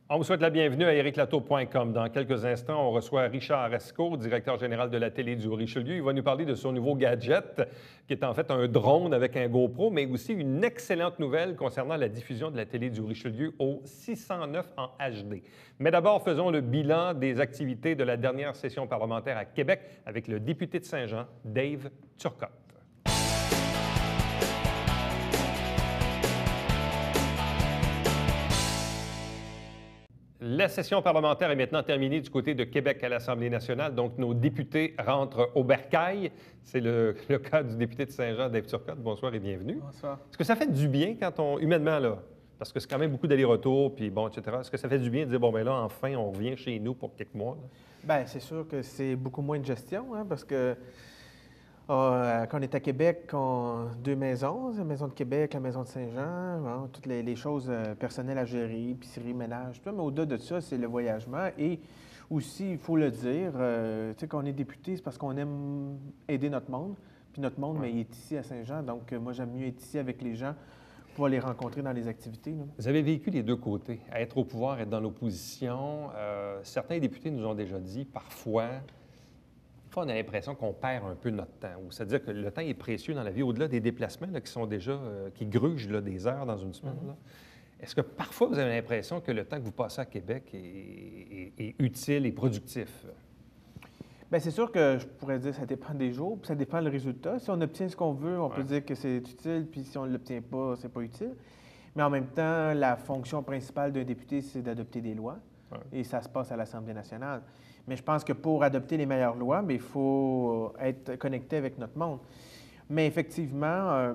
On vous souhaite la bienvenue à ériclatour.com. Dans quelques instants, on reçoit Richard Escourt, directeur général de la télé du Richelieu. Il va nous parler de son nouveau gadget, qui est en fait un drone avec un GoPro, mais aussi une excellente nouvelle concernant la diffusion de la télé du Richelieu au 609 en HD. Mais d'abord, faisons le bilan des activités de la dernière session parlementaire à Québec avec le député de Saint-Jean, Dave Turcotte. La session parlementaire est maintenant terminée du côté de Québec à l'Assemblée nationale. Donc, nos députés rentrent au bercail. C'est le cas du député de Saint-Jean, Dave Turcotte. Bonsoir et bienvenue. Bonsoir. Est-ce que ça fait du bien quand on, humainement, là, parce que c'est quand même beaucoup d'allers-retours, puis bon, etc. Est-ce que ça fait du bien de dire, bon, bien là, enfin, on revient chez nous pour quelques mois? Bien, c'est sûr que c'est beaucoup moins de gestion, hein, parce que quand on est à Québec, deux maisons, la maison de Québec, la maison de Saint-Jean, bon, toutes les choses personnelles à gérer, épicerie, ménage, tout ça. Mais au-delà de ça, c'est le voyagement. Et aussi, il faut le dire, tu sais, quand on est député, c'est parce qu'on aime aider notre monde. Puis notre monde, mais il est ici à Saint-Jean. Donc, moi, j'aime mieux être ici avec les gens pour les rencontrer dans les activités. Là. Vous avez vécu les deux côtés, à être au pouvoir, être dans l'opposition. Certains députés nous ont déjà dit, parfois, on a l'impression qu'on perd un peu notre temps. C'est-à-dire que le temps est précieux dans la vie, au-delà des déplacements là, qui sont déjà, qui grugent là, des heures dans une semaine. Là. Est-ce que parfois vous avez l'impression que le temps que vous passez à Québec est utile et productif? Bien, c'est sûr que je pourrais dire que ça dépend des jours, puis ça dépend du résultat. Si on obtient ce qu'on veut, on peut dire que c'est utile, puis si on ne l'obtient pas, c'est pas utile. Mais en même temps, la fonction principale d'un député, c'est d'adopter des lois. Et ça se passe à l'Assemblée nationale. Mais je pense que pour adopter les meilleures lois, bien, il faut être connecté avec notre monde. Mais effectivement,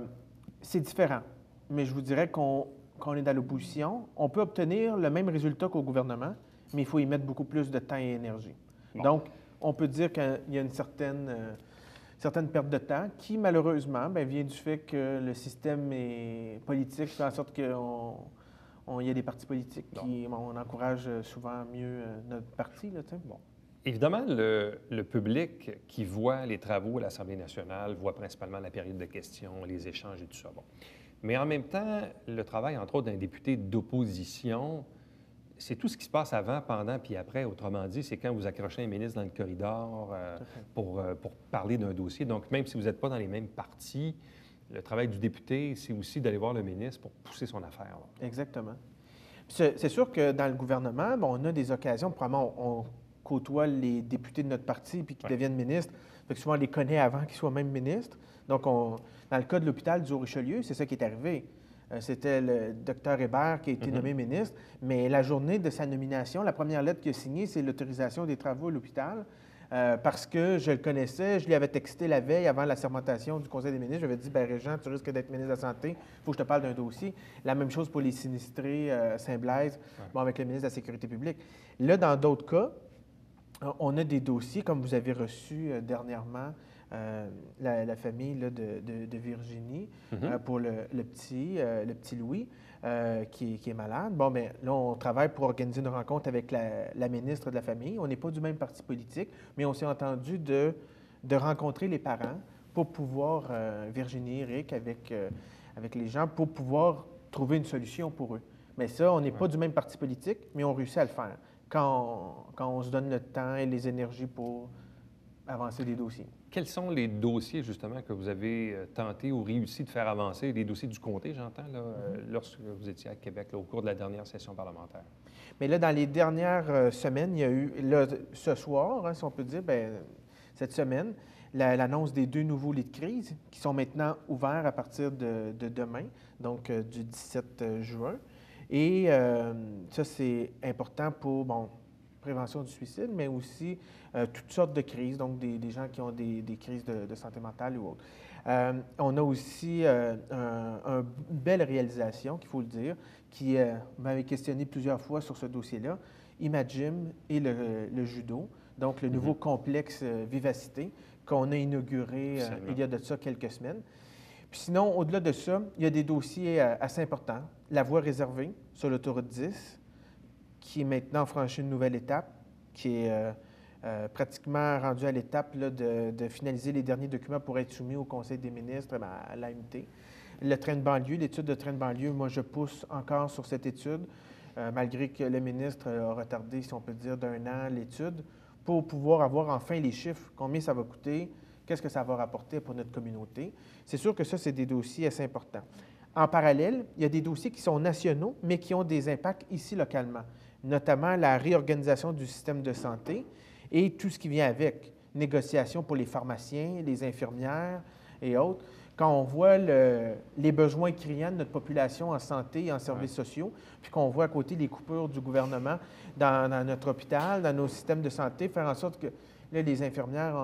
c'est différent. Mais je vous dirais quand on est dans l'opposition, on peut obtenir le même résultat qu'au gouvernement, mais il faut y mettre beaucoup plus de temps et énergie. Bon. Donc, on peut dire qu'il y a une certaine perte de temps qui, malheureusement, bien, vient du fait que le système politique fait en sorte qu'il y a des partis politiques qui on encourage souvent mieux notre parti. Là, bon. Évidemment, le public qui voit les travaux à l'Assemblée nationale voit principalement la période de questions, les échanges et tout ça. Bon. Mais en même temps, le travail, entre autres, d'un député d'opposition, c'est tout ce qui se passe avant, pendant puis après. Autrement dit, c'est quand vous accrochez un ministre dans le corridor pour parler d'un dossier. Donc, même si vous n'êtes pas dans les mêmes partis, le travail du député, c'est aussi d'aller voir le ministre pour pousser son affaire. Là. Exactement. C'est sûr que dans le gouvernement, bon, on a des occasions, probablement, on côtoie les députés de notre parti puis qui deviennent ministres. Fait que souvent, on les connaît avant qu'ils soient même ministres. Donc, dans le cas de l'hôpital du Richelieu, c'est ça qui est arrivé. C'était le docteur Hébert qui a été nommé ministre, mais la journée de sa nomination, la première lettre qu'il a signée, c'est l'autorisation des travaux à l'hôpital. Parce que je le connaissais, je lui avais texté la veille avant la sermentation du Conseil des ministres. Je lui avais dit, bien, Régent, tu risques d'être ministre de la Santé, il faut que je te parle d'un dossier. La même chose pour les sinistrés Saint-Blaise, bon, avec le ministre de la Sécurité publique. Là, dans d'autres cas, on a des dossiers, comme vous avez reçu dernièrement, la famille là, de Virginie pour le petit Louis qui est malade. Bon, bien, là, on travaille pour organiser une rencontre avec la ministre de la Famille. On n'est pas du même parti politique, mais on s'est entendu de rencontrer les parents pour pouvoir, Virginie, Éric, avec les gens, pour pouvoir trouver une solution pour eux. Mais ça, on n'est pas du même parti politique, mais on réussit à le faire quand on se donne le temps et les énergies pour avancer des dossiers. Quels sont les dossiers, justement, que vous avez tenté ou réussi de faire avancer? Les dossiers du comté, j'entends, là, lorsque vous étiez à Québec, là, au cours de la dernière session parlementaire. Mais là, dans les dernières semaines, il y a eu, là, ce soir, hein, si on peut dire, bien, cette semaine, l'annonce des 2 nouveaux lits de crise qui sont maintenant ouverts à partir de demain, donc du 17 juin. Et ça, c'est important pour, bon, prévention du suicide, mais aussi toutes sortes de crises, donc des gens qui ont des crises de santé mentale ou autre. On a aussi une belle réalisation, qu'il faut le dire, qui m'avait questionné plusieurs fois sur ce dossier-là, Imagim et le judo, donc le nouveau complexe Vivacité qu'on a inauguré il y a de ça quelques semaines. Puis sinon, au-delà de ça, il y a des dossiers assez importants. La voie réservée sur l'autoroute 10, qui est maintenant franchi une nouvelle étape, qui est pratiquement rendue à l'étape là, de finaliser les derniers documents pour être soumis au Conseil des ministres, à l'AMT. Le train de banlieue, l'étude de train de banlieue, moi, je pousse encore sur cette étude. malgré que le ministre a retardé, si on peut dire, d'1 an l'étude, pour pouvoir avoir enfin les chiffres, combien ça va coûter, qu'est-ce que ça va rapporter pour notre communauté. C'est sûr que ça, c'est des dossiers assez importants. En parallèle, il y a des dossiers qui sont nationaux, mais qui ont des impacts ici localement, notamment la réorganisation du système de santé et tout ce qui vient avec, négociations pour les pharmaciens, les infirmières et autres. Quand on voit les besoins criants de notre population en santé et en services sociaux, puis qu'on voit à côté les coupures du gouvernement dans notre hôpital, dans nos systèmes de santé, faire en sorte que là, les infirmières,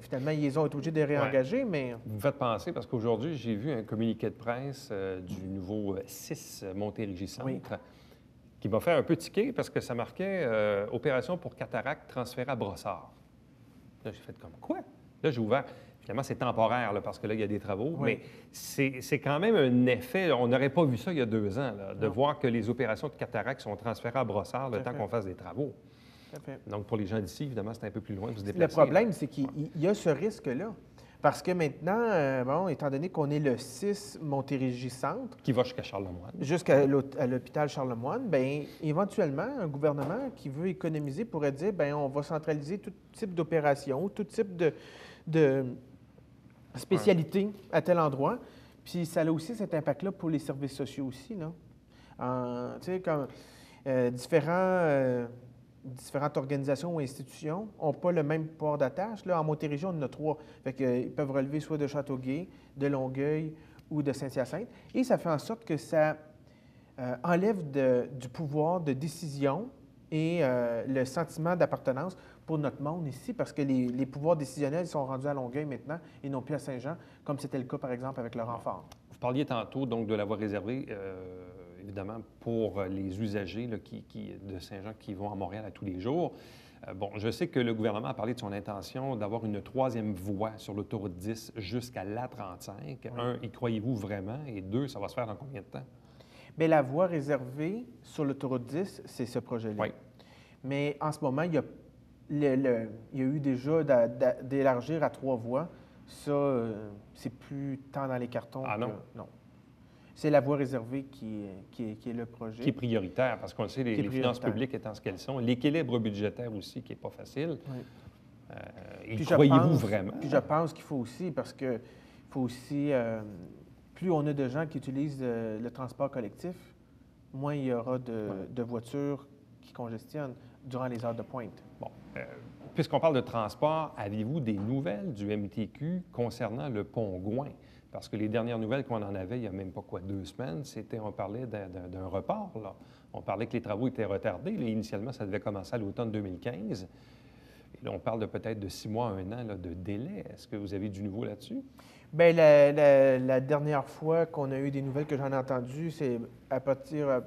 finalement, ils ont été obligés de les réengager, mais... Vous me faites penser, parce qu'aujourd'hui, j'ai vu un communiqué de presse du nouveau 6 Montérégie-Centre qui m'a fait un peu tiquer parce que ça marquait opération pour cataracte transférée à Brossard. Là, j'ai fait comme quoi? Là, j'ai ouvert. Finalement, c'est temporaire là, parce que là, il y a des travaux, mais c'est quand même un effet. On n'aurait pas vu ça il y a 2 ans, là, de voir que les opérations de cataracte sont transférées à Brossard le temps qu'on fasse des travaux. Donc, pour les gens d'ici, évidemment, c'est un peu plus loin de se déplacer. Le problème, c'est qu'il y a ce risque-là. Parce que maintenant, étant donné qu'on est le 6 Montérégie-Centre... Qui va jusqu'à Charlemagne. Jusqu'à l'hôpital Charlemagne, bien, éventuellement, un gouvernement qui veut économiser pourrait dire, bien, on va centraliser tout type d'opération, tout type de spécialité à tel endroit. Puis ça a aussi cet impact-là pour les services sociaux aussi, là. Tu sais, comme différentes organisations ou institutions n'ont pas le même port d'attache. Là, en Montérégie, on en a 3. Fait qu'ils peuvent relever soit de Châteauguay, de Longueuil ou de Saint-Hyacinthe. Et ça fait en sorte que ça enlève du pouvoir de décision et le sentiment d'appartenance pour notre monde ici, parce que les pouvoirs décisionnels sont rendus à Longueuil maintenant et non plus à Saint-Jean, comme c'était le cas, par exemple, avec le renfort. Vous parliez tantôt donc de la voie réservée, évidemment, pour les usagers là, de Saint-Jean qui vont à Montréal à tous les jours. Bon, je sais que le gouvernement a parlé de son intention d'avoir une 3e voie sur l'autoroute 10 jusqu'à l'A35. Oui. 1, y croyez-vous vraiment? Et 2, ça va se faire dans combien de temps? Bien, la voie réservée sur l'autoroute 10, c'est ce projet-là. Oui. Mais en ce moment, il y a eu déjà d'élargir à 3 voies. Ça, c'est plus tant dans les cartons. Ah non? Non. C'est la voie réservée qui est le projet. Qui est prioritaire, parce qu'on le sait, les finances publiques étant ce qu'elles sont. L'équilibre budgétaire aussi, qui n'est pas facile. Oui. Y croyez-vous vraiment? Puis je pense qu'il faut aussi, parce que faut aussi, plus on a de gens qui utilisent le transport collectif, moins il y aura de voitures qui congestionnent durant les heures de pointe. Bon. Puisqu'on parle de transport, avez-vous des nouvelles du MTQ concernant le pont Gouin? Parce que les dernières nouvelles qu'on en avait, il n'y a même pas 2 semaines, on parlait d'un report, là. On parlait que les travaux étaient retardés. Là, initialement, ça devait commencer à l'automne 2015. Et là, on parle de peut-être de 6 mois à 1 an là, de délai. Est-ce que vous avez du nouveau là-dessus? Bien, la dernière fois qu'on a eu des nouvelles que j'en ai entendues, c'est à partir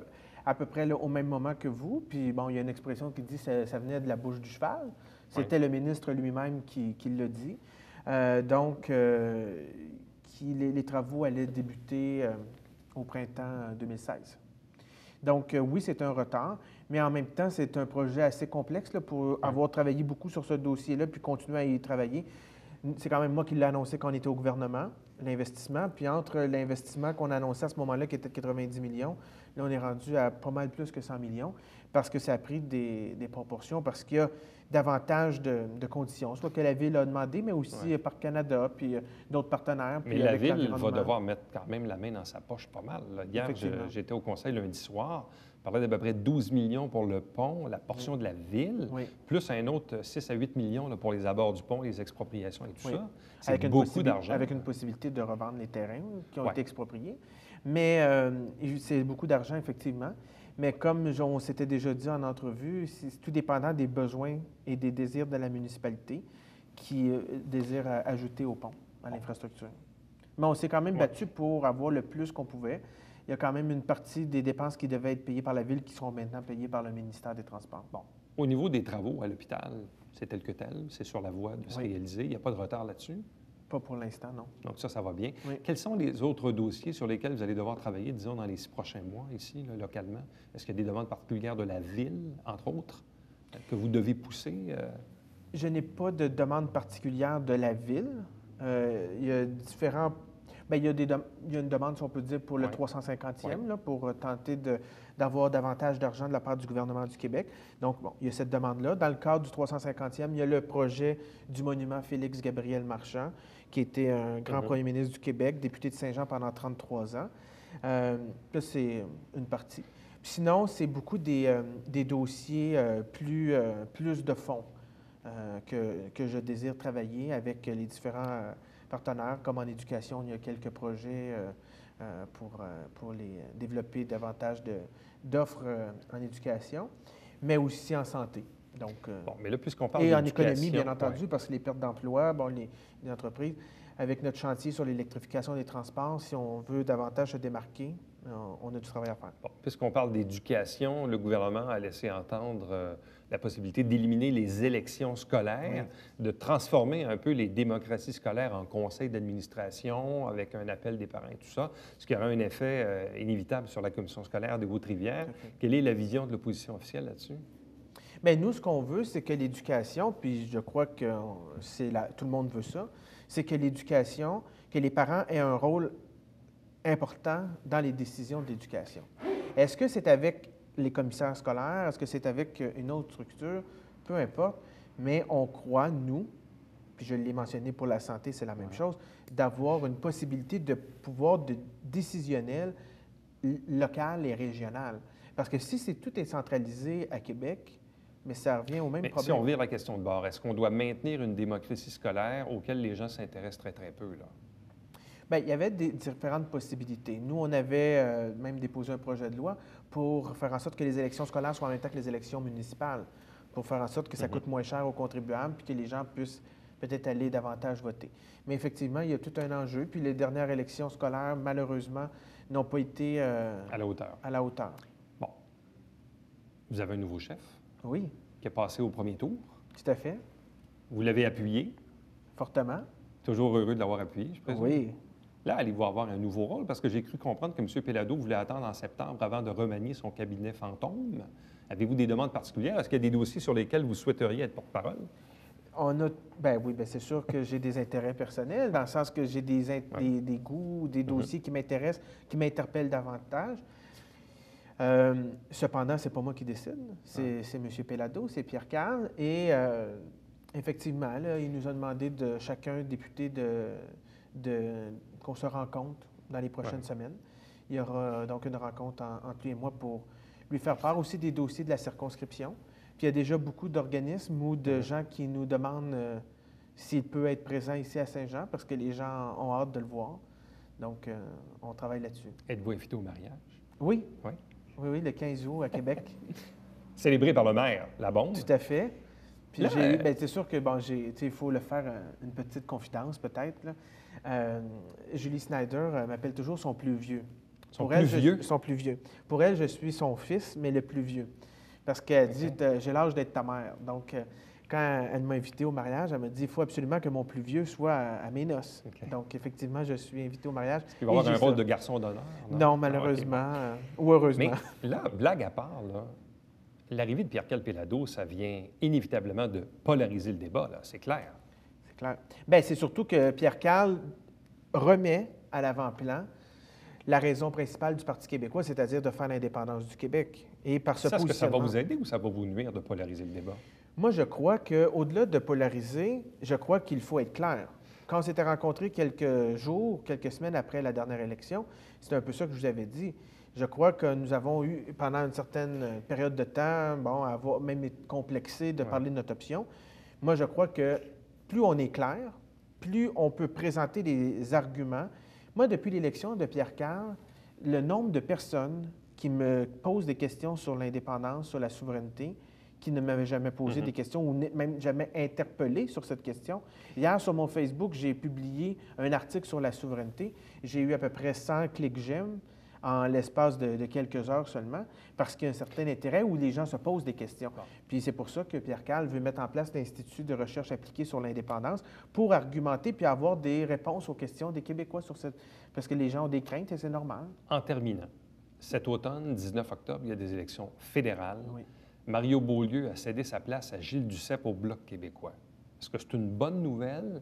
à peu près là, au même moment que vous. Puis, bon, il y a une expression qui dit que ça venait de la bouche du cheval. C'était le ministre lui-même qui l'a dit. Les travaux allaient débuter au printemps 2016. Donc, oui, c'est un retard, mais en même temps, c'est un projet assez complexe là, pour avoir travaillé beaucoup sur ce dossier-là puis continuer à y travailler. C'est quand même moi qui l'ai annoncé quand on était au gouvernement, l'investissement. Puis entre l'investissement qu'on a annoncé à ce moment-là, qui était de 90 millions, là, on est rendu à pas mal plus que 100 millions parce que ça a pris des proportions, parce qu'il y a davantage de conditions, soit que la Ville a demandé, mais aussi par Canada, puis d'autres partenaires. Mais la Ville va devoir mettre quand même la main dans sa poche pas mal. Là. Hier, j'étais au conseil lundi soir, on parlait d'à peu près 12 millions pour le pont, la portion de la Ville, plus un autre 6 à 8 millions là, pour les abords du pont, les expropriations et tout ça. C'est beaucoup d'argent. Avec une possibilité de revendre les terrains qui ont été expropriés. Mais c'est beaucoup d'argent, effectivement. Mais comme on s'était déjà dit en entrevue, c'est tout dépendant des besoins et des désirs de la municipalité qui désire ajouter au pont, à l'infrastructure. Mais on s'est quand même battu pour avoir le plus qu'on pouvait. Il y a quand même une partie des dépenses qui devaient être payées par la Ville qui seront maintenant payées par le ministère des Transports. Bon. Au niveau des travaux à l'hôpital, c'est tel que tel, c'est sur la voie de se réaliser. Il n'y a pas de retard là-dessus? Pas pour l'instant, non. Donc ça va bien. Oui. Quels sont les autres dossiers sur lesquels vous allez devoir travailler, disons, dans les 6 prochains mois, ici, là, localement? Est-ce qu'il y a des demandes particulières de la Ville, entre autres, que vous devez pousser? Je n'ai pas de demande particulière de la Ville. Il y a différents... Bien, il y a une demande, si on peut dire, pour le Oui. 350e, Oui. là, pour tenter d'avoir davantage d'argent de la part du gouvernement du Québec. Donc, bon, il y a cette demande-là. Dans le cadre du 350e, il y a le projet du monument Félix-Gabriel Marchand, qui était un grand Mhm. premier ministre du Québec, député de Saint-Jean pendant 33 ans. Là, c'est une partie. Puis sinon, c'est beaucoup des dossiers plus de fond que je désire travailler avec les différents partenaires. Comme en éducation, il y a quelques projets pour développer davantage d'offres en éducation, mais aussi en santé. Donc, Bon, mais là, puisqu'on parle et en économie, bien d'éducation, entendu, ouais. parce que les pertes d'emploi, bon, les entreprises, avec notre chantier sur l'électrification des transports, si on veut davantage se démarquer, on a du travail à faire. Bon, puisqu'on parle d'éducation, le gouvernement a laissé entendre la possibilité d'éliminer les élections scolaires, de transformer un peu les démocraties scolaires en conseil d'administration avec un appel des parents et tout ça, ce qui aura un effet inévitable sur la commission scolaire de Haute-Rivière. Tout à fait. Quelle est la vision de l'opposition officielle là-dessus? Bien, nous, ce qu'on veut, c'est que l'éducation, puis je crois que tout le monde veut ça, c'est que l'éducation, que les parents aient un rôle important dans les décisions d'éducation. Est-ce que c'est avec les commissaires scolaires? Est-ce que c'est avec une autre structure? Peu importe. Mais on croit, nous, puis je l'ai mentionné pour la santé, c'est la même chose, d'avoir une possibilité de pouvoir décisionnel local et régional. Parce que si tout est centralisé à Québec, mais ça revient au même Mais problème. si on vire la question de bord, est-ce qu'on doit maintenir une démocratie scolaire auquel les gens s'intéressent très, très peu, là? Bien, il y avait différentes possibilités. Nous, on avait même déposé un projet de loi pour faire en sorte que les élections scolaires soient en même temps que les élections municipales, pour faire en sorte que ça coûte moins cher aux contribuables puis que les gens puissent peut-être aller davantage voter. Mais effectivement, il y a tout un enjeu. Puis les dernières élections scolaires, malheureusement, n'ont pas été À la hauteur. à la hauteur. Bon. Vous avez un nouveau chef Oui, qui est passé au premier tour. tout à fait, Vous l'avez appuyé. fortement. Toujours heureux de l'avoir appuyé, je présume. Oui. Là, allez-vous avoir un nouveau rôle? Parce que j'ai cru comprendre que M. Pellado voulait attendre en septembre avant de remanier son cabinet fantôme. Avez-vous des demandes particulières? Est-ce qu'il y a des dossiers sur lesquels vous souhaiteriez être porte-parole? Ben oui, bien c'est sûr que j'ai des intérêts personnels, dans le sens que j'ai des goûts, des dossiers qui m'intéressent, qui m'interpellent davantage. Cependant, c'est pas moi qui décide. C'est M. Pellado, c'est Pierre Carl. Et effectivement, là, il nous a demandé de chacun député qu'on se rencontre dans les prochaines semaines. Il y aura donc une rencontre entre lui et moi pour lui faire part aussi des dossiers de la circonscription. Puis il y a déjà beaucoup d'organismes ou de gens qui nous demandent s'il peut être présent ici à Saint-Jean parce que les gens ont hâte de le voir. Donc, on travaille là-dessus. Êtes-vous invité au mariage? Oui. Oui. Oui, oui, le 15 août à Québec. Célébré par le maire, la bombe. Tout à fait. Puis Là, j'ai eu, bien, c'est sûr que, bon, il faut le faire une petite confidence, peut-être, là. Julie Snyder m'appelle toujours son plus vieux. Son plus vieux? Son plus vieux. Pour elle, je suis son fils, mais le plus vieux. Parce qu'elle dit, j'ai l'âge d'être ta mère. Donc, quand elle m'a invité au mariage, elle m'a dit, il faut absolument que mon plus vieux soit à mes noces. OK. Donc, effectivement, je suis invité au mariage. Il va avoir Et un j'ai rôle ça. de garçon d'honneur? Non, Ah, malheureusement, OK, ou heureusement. Mais là, blague à part, là, l'arrivée de Pierre-Carl Pellado, ça vient inévitablement de polariser le débat, là, c'est clair. C'est clair. Bien, c'est surtout que Pierre Carl remet à l'avant-plan la raison principale du Parti québécois, c'est-à-dire de faire l'indépendance du Québec. Et par ce Est-ce que ça va positionnement... vous aider ou ça va vous nuire de polariser le débat? Moi, je crois qu'au-delà de polariser, je crois qu'il faut être clair. Quand on s'était rencontrés quelques jours, quelques semaines après la dernière élection, c'est un peu ça que je vous avais dit. Je crois que nous avons eu, pendant une certaine période de temps, bon, à avoir même été complexé de parler de notre option. Moi, je crois que plus on est clair, plus on peut présenter des arguments. Moi, depuis l'élection de Pierre Carl, le nombre de personnes qui me posent des questions sur l'indépendance, sur la souveraineté, qui ne m'avaient jamais posé des questions ou même jamais interpellé sur cette question. Hier, sur mon Facebook, j'ai publié un article sur la souveraineté. J'ai eu à peu près 100 clics j'aime en l'espace de quelques heures seulement, parce qu'il y a un certain intérêt où les gens se posent des questions. Puis c'est pour ça que Pierre Carl veut mettre en place l'Institut de recherche appliquée sur l'indépendance pour argumenter puis avoir des réponses aux questions des Québécois sur cette... Parce que les gens ont des craintes et c'est normal. En terminant, cet automne, 19 octobre, il y a des élections fédérales. Oui. Mario Beaulieu a cédé sa place à Gilles Duceppe au Bloc québécois. Est-ce que c'est une bonne nouvelle?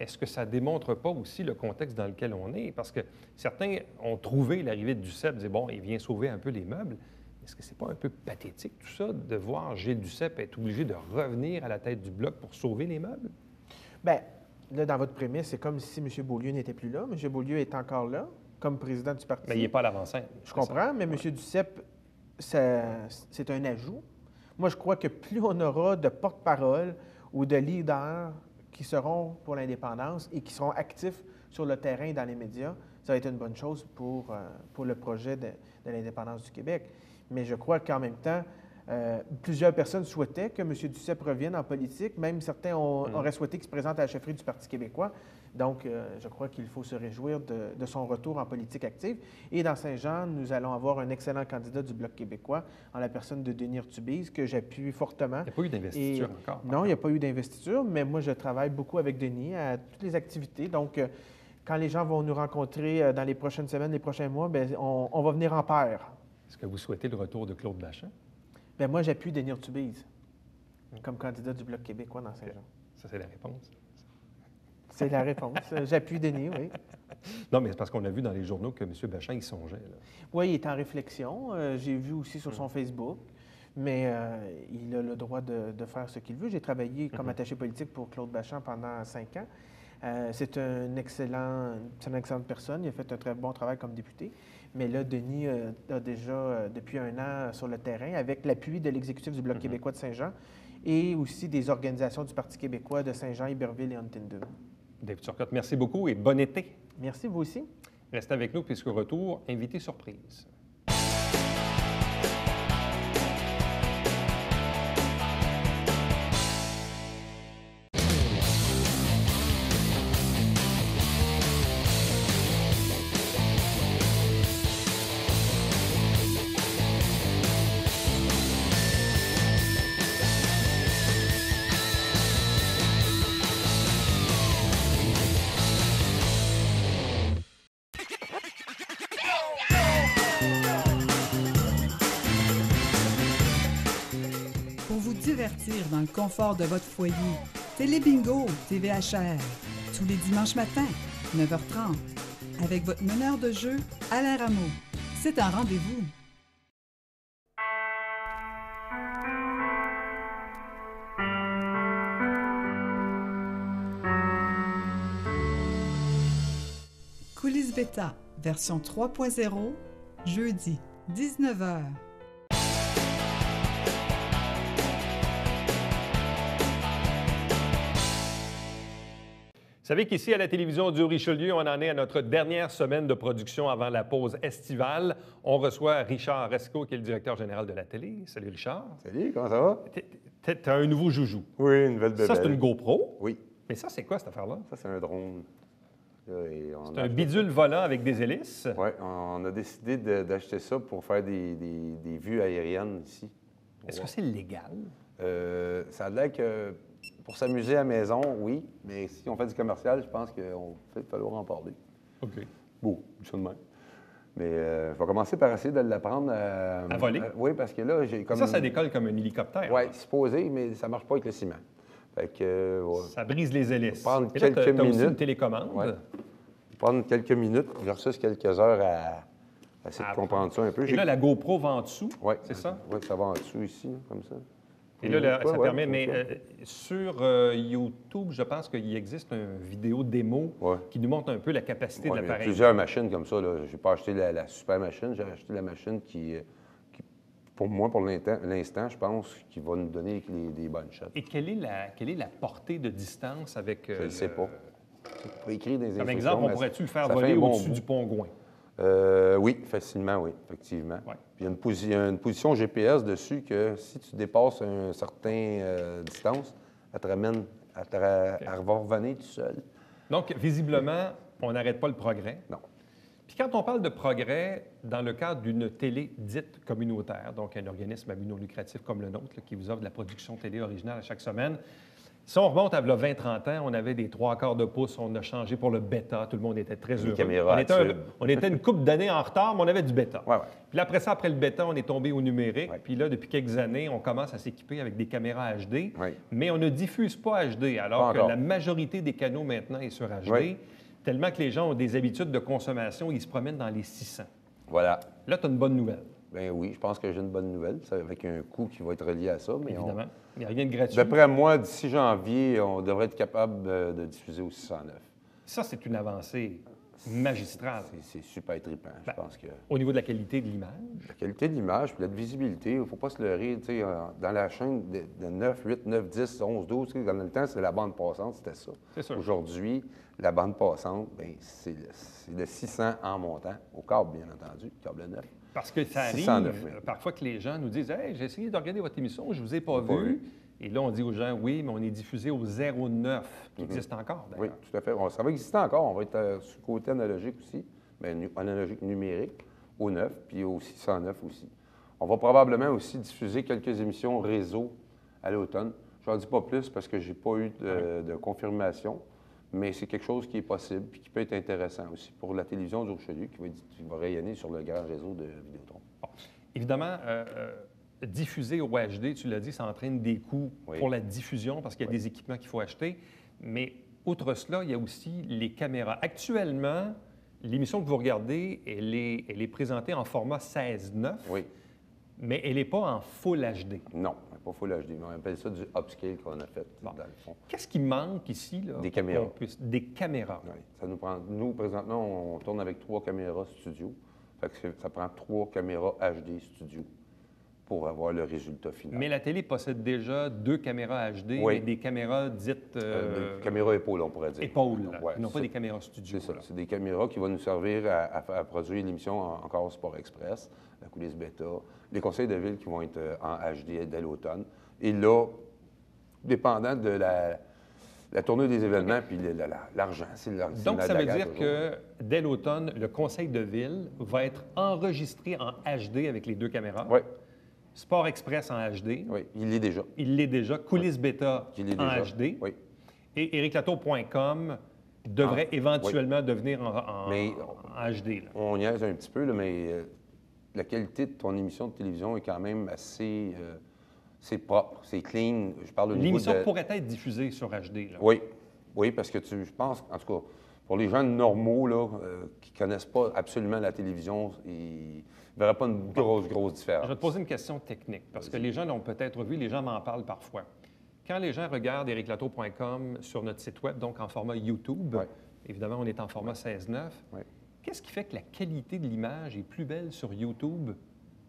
est-ce que ça ne démontre pas aussi le contexte dans lequel on est? Parce que certains ont trouvé l'arrivée de Duceppe, disaient, bon, il vient sauver un peu les meubles. Est-ce que c'est pas un peu pathétique, tout ça, de voir Gilles Duceppe être obligé de revenir à la tête du Bloc pour sauver les meubles? Bien, là, dans votre prémisse, c'est comme si M. Beaulieu n'était plus là. M. Beaulieu est encore là, comme président du parti. Mais il n'est pas à l'avant-scène. Je comprends, mais M. Duceppe, c'est un ajout. Moi, je crois que plus on aura de porte-parole ou de leaders qui seront pour l'indépendance et qui seront actifs sur le terrain et dans les médias, ça va être une bonne chose pour le projet de l'indépendance du Québec. Mais je crois qu'en même temps, plusieurs personnes souhaitaient que M. Duceppe revienne en politique. Même certains auraient souhaité qu'il se présente à la chefferie du Parti québécois. Donc, je crois qu'il faut se réjouir de son retour en politique active. Et dans Saint-Jean, nous allons avoir un excellent candidat du Bloc québécois en la personne de Denis Ortubise, que j'appuie fortement. Il n'y a pas eu d'investiture encore. Non, il n'y a pas eu d'investiture, mais moi, je travaille beaucoup avec Denis à toutes les activités. Donc, quand les gens vont nous rencontrer dans les prochaines semaines, les prochains mois, bien, on va venir en paire. Est-ce que vous souhaitez le retour de Claude Bachand? Bien, moi, j'appuie Denis Ortubise comme candidat du Bloc québécois dans Saint-Jean. Ça, c'est la réponse. C'est la réponse. J'appuie Denis, oui. Non, mais c'est parce qu'on a vu dans les journaux que M. Bachand, il songeait. Là. Oui, il est en réflexion. J'ai vu aussi sur son Facebook. Mais il a le droit de faire ce qu'il veut. J'ai travaillé comme attaché politique pour Claude Bachand pendant 5 ans. C'est une excellente personne. Il a fait un très bon travail comme député. Mais là, Denis a déjà, depuis 1 an, sur le terrain, avec l'appui de l'exécutif du Bloc québécois de Saint-Jean et aussi des organisations du Parti québécois de Saint-Jean, Iberville et Huntington. David Turcotte, merci beaucoup et bon été. Merci, vous aussi. Restez avec nous puisqu'au retour, invité surprise. Divertir dans le confort de votre foyer. Télébingo, TVHR. Tous les dimanches matins, 9h30. Avec votre meneur de jeu, Alain Rameau. C'est un rendez-vous. Coulisses Bêta, version 3.0, jeudi, 19h. Vous savez qu'ici, à la télévision du Richelieu, on en est à notre dernière semaine de production avant la pause estivale. On reçoit Richard Resco, qui est le directeur général de la télé. Salut, Richard. Salut, comment ça va? T'as un nouveau joujou. Oui, une nouvelle bébelle. Ça, c'est une GoPro. Oui. Mais ça, c'est quoi, cette affaire-là? Ça, c'est un drone. C'est un bidule volant avec des hélices. Oui, on a décidé d'acheter ça pour faire des vues aériennes ici. Est-ce que c'est légal? Ça a l'air que pour s'amuser à la maison, oui, mais si on fait du commercial, je pense qu'on peut falloir en parler. OK. Bon, je suis de même. Mais il faut commencer par essayer de l'apprendre à voler? Oui, parce que là, j'ai comme... Ça décolle comme un hélicoptère. Oui, supposé, mais ça ne marche pas avec le ciment. Fait que, ça brise les hélices. Prendre Et là, quelques minutes. Aussi une télécommande. Ouais. Prendre quelques minutes versus quelques heures à essayer de comprendre ça un peu. Et là, la GoPro va en dessous, c'est ça? Oui, ça va en dessous ici, comme ça. Et là, ça permet, mais sur YouTube, je pense qu'il existe une vidéo démo qui nous montre un peu la capacité de l'appareil. Il y a plusieurs machines comme ça. Je n'ai pas acheté la super machine, j'ai acheté la machine qui pour moi, pour l'instant, je pense, qui va nous donner des bonnes shots. Et quelle est la portée de distance avec... je ne sais pas. Tu peux écrire des Comme exemple, on pourrait-tu le faire voler au-dessus du pont Gouin? Oui, facilement, oui, effectivement. Ouais. Puis il y a une position GPS dessus que si tu dépasses une certaine distance, elle te ramène, elle va revenir tout seul. Donc, visiblement, on n'arrête pas le progrès. Non. Puis quand on parle de progrès dans le cadre d'une télé dite communautaire, donc un organisme à but non lucratif comme le nôtre, qui vous offre de la production télé originale à chaque semaine, Si on remonte à 20-30 ans, on avait des 3/4 de pouce, on a changé pour le bêta, tout le monde était très Les heureux. caméras à tube. On était une couple d'années en retard, mais on avait du bêta. Ouais. Puis là, après ça, après le bêta, on est tombé au numérique. Ouais. Puis là, depuis quelques années, on commence à s'équiper avec des caméras HD, Ouais. mais on ne diffuse pas HD, alors Pas que encore. la majorité des canaux maintenant est sur HD, Ouais. tellement que les gens ont des habitudes de consommation, ils se promènent dans les 600. Voilà. Là, tu as une bonne nouvelle, Ben oui, je pense que j'ai une bonne nouvelle, ça, avec un coût qui va être relié à ça. Mais évidemment. Il n'y a rien de gratuit. d'après moi, d'ici janvier, on devrait être capable de diffuser au 609. Ça, c'est une avancée magistrale C'est super trippant, Ben, je pense que... au niveau de la qualité de l'image. La qualité de l'image, puis la visibilité, il ne faut pas se leurrer. Tu sais, dans la chaîne de 9, 8, 9, 10, 11, 12, tu sais, dans le temps, c'était la bande passante, c'était ça. C'est sûr. Aujourd'hui, la bande passante, bien, c'est le 600 en montant, au câble, bien entendu, câble 9. Parce que ça arrive 609, oui. parfois que les gens nous disent « Hey, j'ai essayé de regarder votre émission, je ne vous ai pas Pas vu. vu. » Et là, on dit aux gens « Oui, mais on est diffusé au 09, qui existe encore, Oui, d'ailleurs. tout à fait. Ça va exister encore. On va être sur le côté analogique aussi, mais analogique numérique, au 9, puis au 609 aussi. On va probablement aussi diffuser quelques émissions réseau à l'automne. Je n'en dis pas plus parce que je n'ai pas eu de confirmation, mais c'est quelque chose qui est possible et qui peut être intéressant aussi pour la télévision du Richelieu qui va rayonner sur le grand réseau de Vidéotron. Bon. Évidemment, diffuser au HD, tu l'as dit, ça entraîne des coûts Oui. pour la diffusion parce qu'il y a des équipements qu'il faut acheter. Mais outre cela, il y a aussi les caméras. Actuellement, l'émission que vous regardez, elle est présentée en format 16:9, Oui. mais elle n'est pas en Full HD. Non, pas Full HD, mais on appelle ça du upscale qu'on a fait, Bon. dans le fond. Qu'est-ce qui manque ici? Là, Des pour caméras. qu'on puisse- Des caméras. Oui. Ça nous prend. Nous, présentement, on tourne avec 3 caméras studio. Fait que ça prend 3 caméras HD studio pour avoir le résultat final. Mais la télé possède déjà 2 caméras HD, Oui. mais des caméras dites Des caméras épaules, on pourrait dire. épaules, là, Ouais, non pas ça- des caméras studio. C'est ça. là. C'est des caméras qui vont nous servir à produire l'émission encore Sport Express, la coulisse bêta, les conseils de ville qui vont être en HD dès l'automne. Et là, dépendant de la tournée des événements puis l'argent, Donc, ça veut dire que dès l'automne, le conseil de ville va être enregistré en HD avec les 2 caméras. Oui, Sport Express en HD. oui, il l'est déjà. Il l'est déjà. Coulisses bêta Il l'est en déjà. HD. Oui. Et ericlatour.com devrait éventuellement devenir en Mais- en HD. là. On niaise un petit peu, là, mais la qualité de ton émission de télévision est quand même assez c'est propre, c'est clean. Je parle au niveau L'émission de... pourrait être diffusée sur HD. là. Oui, oui, parce que je pense, en tout cas, pour les gens normaux là, qui ne connaissent pas absolument la télévision, ils ne verraient pas une grosse différence. Je vais te poser une question technique, parce que les gens l'ont peut-être vu, les gens m'en parlent parfois. Quand les gens regardent ericlatour.com sur notre site web, donc en format YouTube, Ouais. évidemment, on est en format 16:9, Ouais. qu'est-ce qui fait que la qualité de l'image est plus belle sur YouTube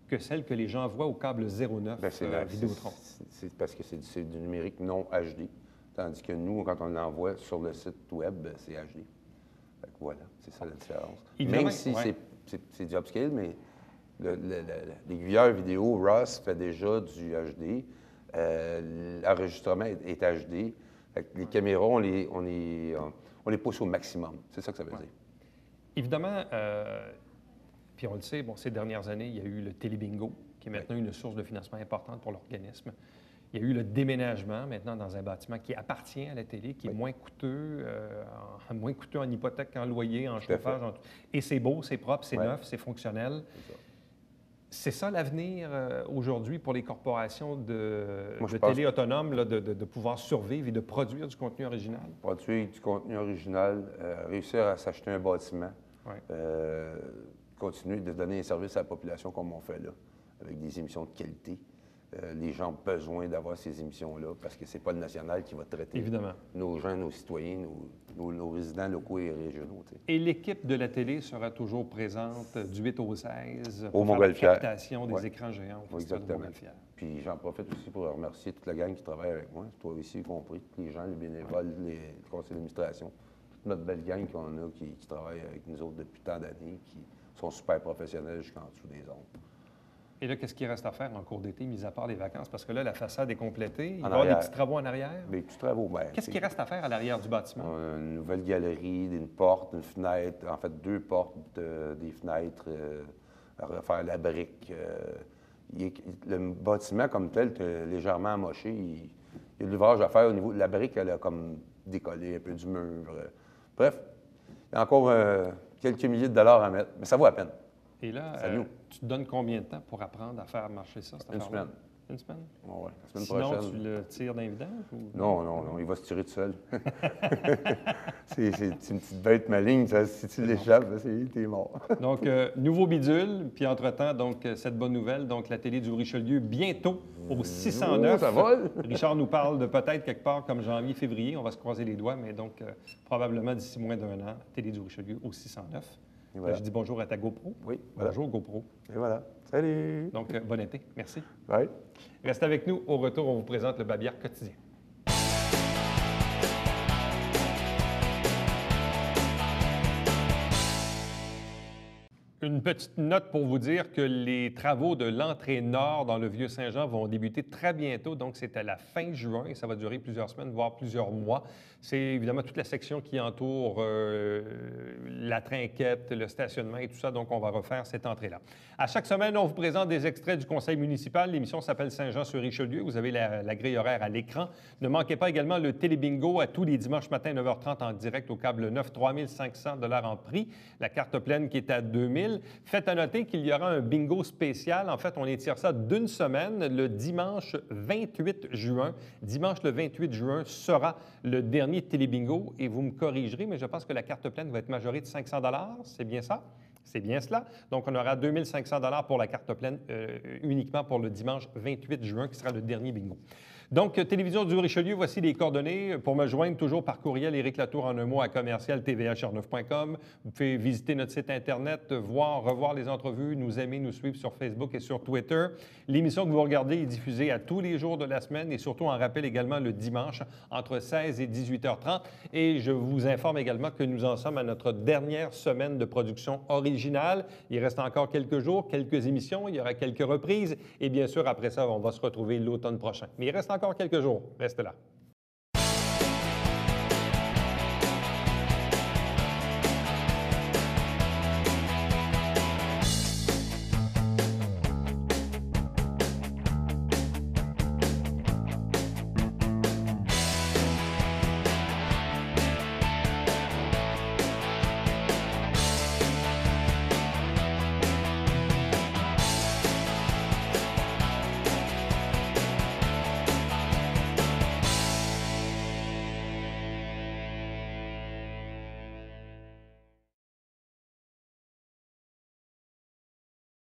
que celle que les gens voient au câble 09 Ben, Vidéotron? c'est parce que c'est du numérique non HD, tandis que nous, quand on l'envoie sur le site web, ben, c'est HD. Fait que voilà, c'est ça la différence. Évidemment, Même si ouais. c'est du upscale, mais l'aiguilleur vidéo Ross fait déjà du HD. L'enregistrement est HD. Fait que les caméras, on les pousse au maximum. C'est ça que ça veut dire. Évidemment, puis on le sait, bon, ces dernières années, il y a eu le Télébingo, qui est maintenant une source de financement importante pour l'organisme. Il y a eu le déménagement maintenant dans un bâtiment qui appartient à la télé, qui est moins coûteux en hypothèque qu'en loyer, en Tout à chauffage. Et c'est beau, c'est propre, c'est Ouais. neuf, c'est fonctionnel. C'est ça. C'est ça l'avenir aujourd'hui pour les corporations de Moi, je pense- télé autonomes, là, de pouvoir survivre et de produire du contenu original? Produire du contenu original, réussir à s'acheter un bâtiment, Ouais. continuer de donner un service à la population comme on fait là, avec des émissions de qualité. Les gens ont besoin d'avoir ces émissions-là parce que c'est pas le national qui va traiter Évidemment. nos gens, nos citoyens, nos résidents locaux et régionaux. Tu sais. Et l'équipe de la télé sera toujours présente du 8 au 16 Au pour faire la Montgolfière. captation des Ouais. écrans géants au Oui, Festival de exactement. Montgolfière. Puis j'en profite aussi pour remercier toute la gang qui travaille avec moi, toi aussi y compris, tous les gens, les bénévoles, les conseils d'administration, toute notre belle gang qu'on a qui travaille avec nous autres depuis tant d'années, qui sont super professionnels jusqu'en dessous des ondes. Et là, qu'est-ce qu'il reste à faire en cours d'été, mis à part les vacances? Parce que là, la façade est complétée. Il va y En avoir des arrière. petits travaux en arrière. Mais petits travaux, ben, Qu'est-ce qui reste à faire à l'arrière du bâtiment? On a une nouvelle galerie, une porte, une fenêtre, en fait 2 portes, des fenêtres, à refaire la brique. le bâtiment comme tel est légèrement amoché. Il y a de l'ouvrage à faire au niveau de la brique, elle a comme décollé un peu du mur. Bref, il y a encore quelques milliers de dollars à mettre, mais ça vaut la peine. Et là, tu te donnes combien de temps pour apprendre à faire marcher ça, cette Une affaire-là? semaine. Une semaine? Oui, la semaine Sinon, prochaine. tu le tires d'un vidange? Ou... Non, il va se tirer tout seul. c'est une petite bête maligne, ça. Si tu l'échappes, t'es mort. Donc, nouveau bidule, puis entre-temps, donc, cette bonne nouvelle, donc la télé du Richelieu, bientôt au 609. Ça vole! Richard nous parle de peut-être quelque part comme janvier, février, on va se croiser les doigts, mais donc, probablement d'ici moins d'un an, télé du Richelieu au 609. Voilà. Je dis bonjour à ta GoPro. Oui, voilà. Bonjour GoPro. Et voilà. Salut! Donc, bon été. Merci. Bye. Restez avec nous. Au retour, on vous présente le Babillard quotidien. Une petite note pour vous dire que les travaux de l'entrée nord dans le Vieux-Saint-Jean vont débuter très bientôt. Donc, c'est à la fin juin et ça va durer plusieurs semaines, voire plusieurs mois. C'est évidemment toute la section qui entoure la trinquette, le stationnement et tout ça. Donc, on va refaire cette entrée-là. À chaque semaine, on vous présente des extraits du conseil municipal. L'émission s'appelle Saint-Jean-sur-Richelieu. Vous avez la grille horaire à l'écran. Ne manquez pas également le télébingo à tous les dimanches matin, 9h30 en direct au câble 9, 3500 $ en prix. La carte pleine qui est à 2000. Faites à noter qu'il y aura un bingo spécial. En fait, on étire ça d'une semaine, le dimanche 28 juin. Dimanche le 28 juin sera le dernier télébingo et vous me corrigerez, mais je pense que la carte pleine va être majorée de 500 $. C'est bien ça? C'est bien cela. Donc, on aura 2500 $ pour la carte pleine uniquement pour le dimanche 28 juin qui sera le dernier bingo. Donc, Télévision du Richelieu, voici les coordonnées. Pour me joindre, toujours par courriel, Éric Latour en un mot à commercial-tva-charneuf.com. Vous pouvez visiter notre site Internet, revoir les entrevues, nous aimer, nous suivre sur Facebook et sur Twitter. L'émission que vous regardez est diffusée à tous les jours de la semaine et surtout en rappel également le dimanche entre 16 et 18h30. Et je vous informe également que nous en sommes à notre dernière semaine de production originale. Il reste encore quelques jours, quelques émissions, il y aura quelques reprises et bien sûr, après ça, on va se retrouver l'automne prochain. Mais il reste encore quelques jours. Restez là.